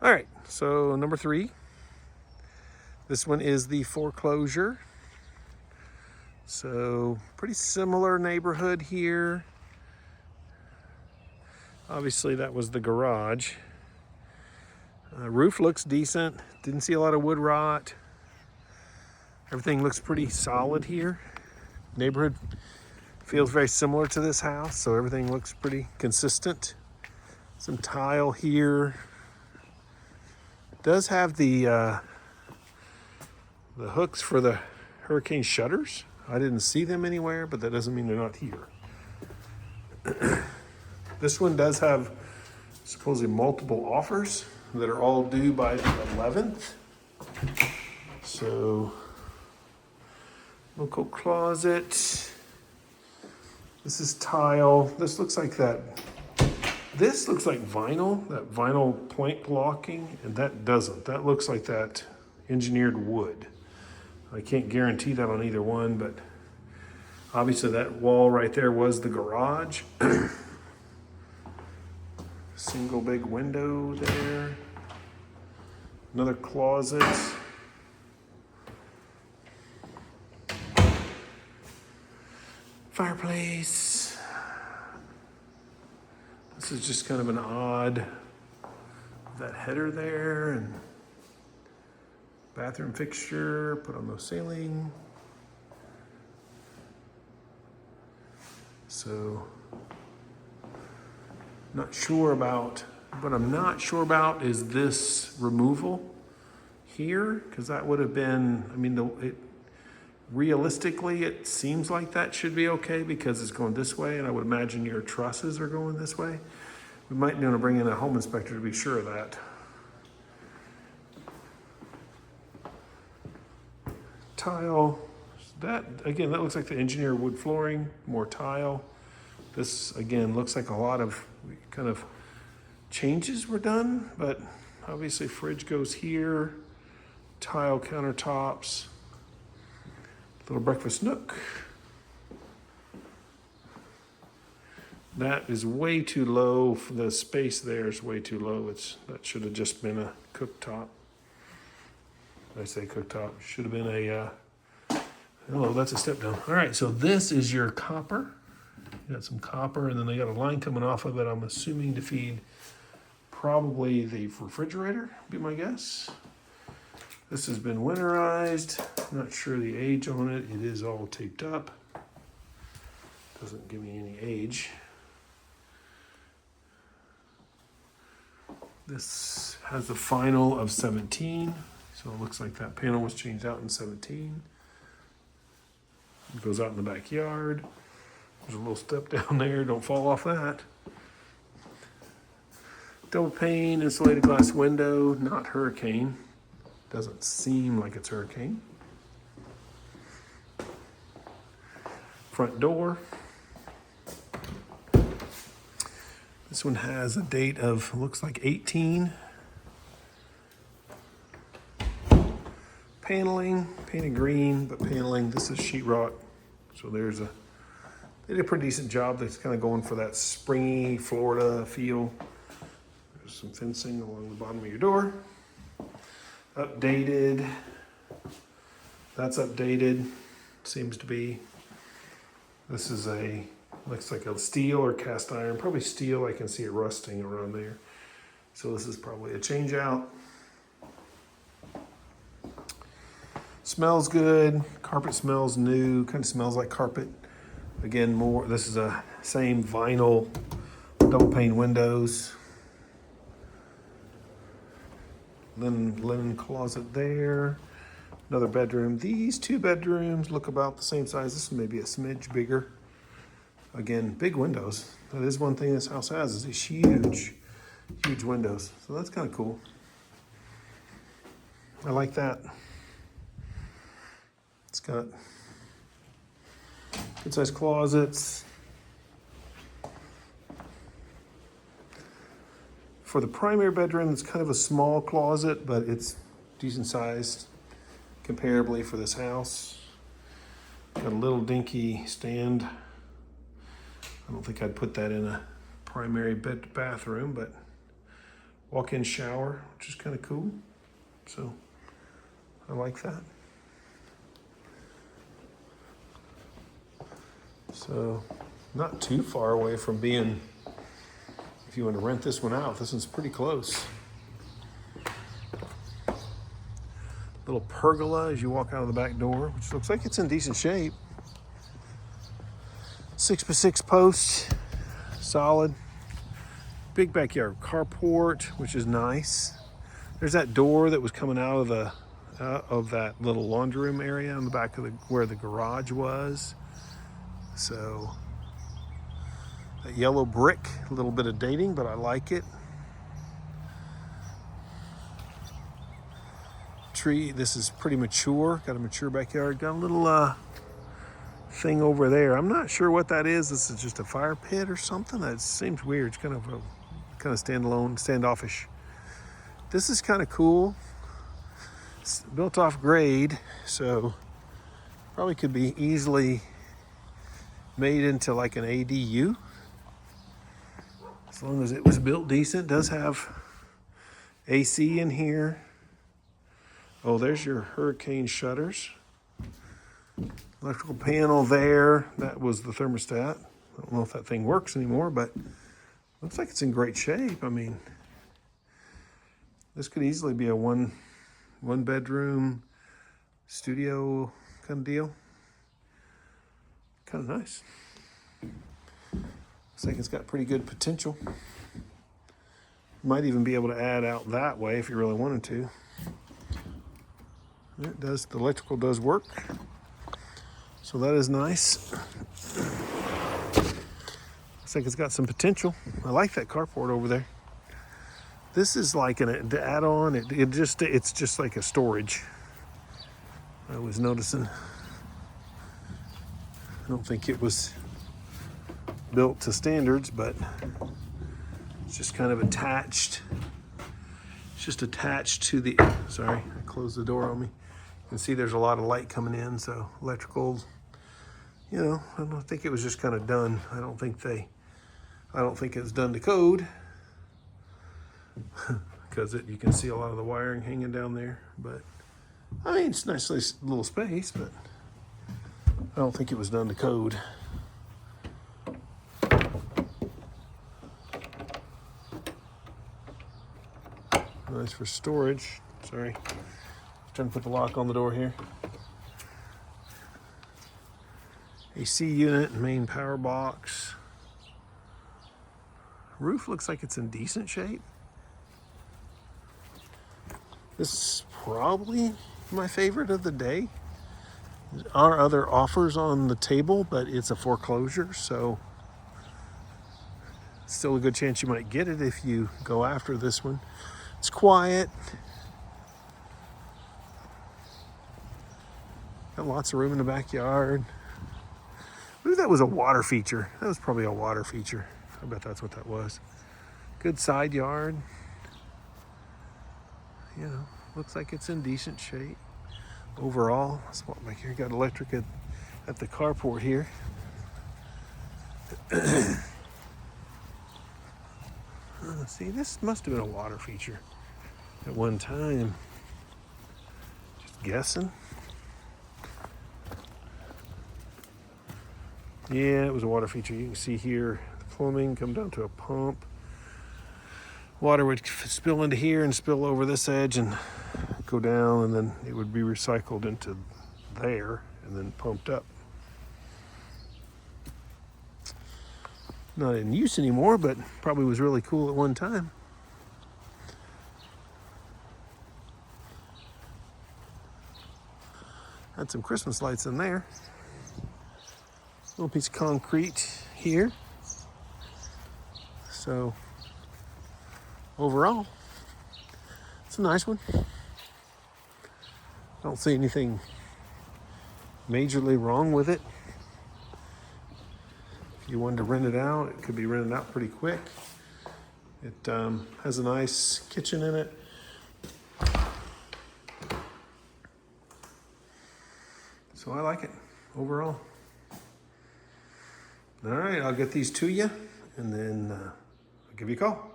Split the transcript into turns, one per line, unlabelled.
All right, so number 3. This one is the foreclosure. So pretty similar neighborhood here. Obviously that was the garage. Roof looks decent. Didn't see a lot of wood rot. Everything looks pretty solid here. Neighborhood feels very similar to this house, so everything looks pretty consistent. Some tile here. Does have the hooks for the hurricane shutters. I didn't see them anywhere, but that doesn't mean they're not here. This one does have supposedly multiple offers that are all due by the 11th. So, local closet. This is tile. This looks like that. This looks like vinyl, that vinyl plank blocking, and that doesn't. That looks like that engineered wood. I can't guarantee that on either one, but obviously that wall right there was the garage. Single big window there. Another closet. Fireplace. This is just kind of an odd, that header there, and bathroom fixture put on the ceiling. So, not sure about, what I'm not sure about is this removal here, because that would have been, I mean, realistically, it seems like that should be okay because it's going this way, and I would imagine your trusses are going this way. We might want to bring in a home inspector to be sure of that. Tile, that again, that looks like the engineered wood flooring, more tile. This again looks like a lot of kind of changes were done, but obviously fridge goes here, tile countertops, little breakfast nook. That is way too low. For the space there is way too low. That should have just been a cooktop. I say cooktop, should have been a, hello, that's a step down. All right, so this is your copper. You got some copper, and then they got a line coming off of it, I'm assuming to feed probably the refrigerator, be my guess. This has been winterized. Not sure the age on it. It is all taped up. Doesn't give me any age. This has the final of 17. So it looks like that panel was changed out in 17. It goes out in the backyard. There's a little step down there. Don't fall off that. Double pane insulated glass window, not hurricane. Doesn't seem like it's hurricane. Front door. This one has a date of, looks like 18. Paneling, painted green, but paneling. This is sheetrock. So they did a pretty decent job. That's kind of going for that springy Florida feel. There's some fencing along the bottom of your door. Updated. That's updated. Seems to be. This is looks like a steel or cast iron. Probably steel. I can see it rusting around there. So this is probably a change out. Smells good. Carpet smells new. Kind of smells like carpet. Again, more. This is a same vinyl double pane windows. Linen closet there. Another bedroom. These 2 bedrooms look about the same size. This one may be a smidge bigger. Again, big windows. That is one thing this house has, is these huge, huge windows. So that's kind of cool. I like that. It's got good sized closets. For the primary bedroom, it's kind of a small closet, but it's decent sized comparably for this house. Got a little dinky stand. I don't think I'd put that in a primary bathroom, but walk-in shower, which is kind of cool. So I like that. So not too far away from being, if you want to rent this one out, this one's pretty close. Little pergola as you walk out of the back door, which looks like it's in decent shape. 6x6 posts, solid. Big backyard carport, which is nice. There's that door that was coming out of the of that little laundry room area on the back of where the garage was. So that yellow brick, a little bit of dating, but I like it. Tree, this is pretty mature. Got a mature backyard. Got a little thing over there. I'm not sure what that is. This is just a fire pit or something. That seems weird. It's kind of standalone, standoffish. This is kind of cool. It's built off grade, so probably could be easily made into like an ADU. As long as it was built decent. It does have AC in here. Oh, there's your hurricane shutters. Electrical panel there. That was the thermostat. I don't know if that thing works anymore, but looks like it's in great shape. I mean, this could easily be a one bedroom studio kind of deal. Kind of nice. Looks like it's got pretty good potential. Might even be able to add out that way if you really wanted to. It does. The electrical does work, so that is nice. Looks like it's got some potential. I like that carport over there. This is like an add-on. It's just like a storage. I was noticing. I don't think it was built to standards, but it's just kind of attached. It's just attached to the. Sorry, I closed the door on me. You can see there's a lot of light coming in, so electrical. You know, I don't think it was just kind of done. I don't think it's done to code. Because you can see a lot of the wiring hanging down there. But I mean, it's a nice little space, but I don't think it was done to code. Nice for storage. Sorry, trying to put the lock on the door here. AC unit, main power box. Roof looks like it's in decent shape. This is probably my favorite of the day. There are other offers on the table, but it's a foreclosure, so still a good chance you might get it if you go after this one. It's quiet. Got lots of room in the backyard. Maybe that was a water feature. That was probably a water feature. I bet that's what that was. Good side yard. You know, looks like it's in decent shape overall. Let's walk back here. Got electric at the carport here. See, this must have been a water feature at one time. Just guessing. Yeah, it was a water feature. You can see here the plumbing come down to a pump. Water would spill into here and spill over this edge and go down, and then it would be recycled into there and then pumped up. Not in use anymore, but probably was really cool at one time. Had some Christmas lights in there. Little piece of concrete here. So overall, it's a nice one. Don't see anything majorly wrong with it. If you wanted to rent it out, it could be rented out pretty quick. It has a nice kitchen in it. So I like it overall. All right, I'll get these to you, and then I'll give you a call.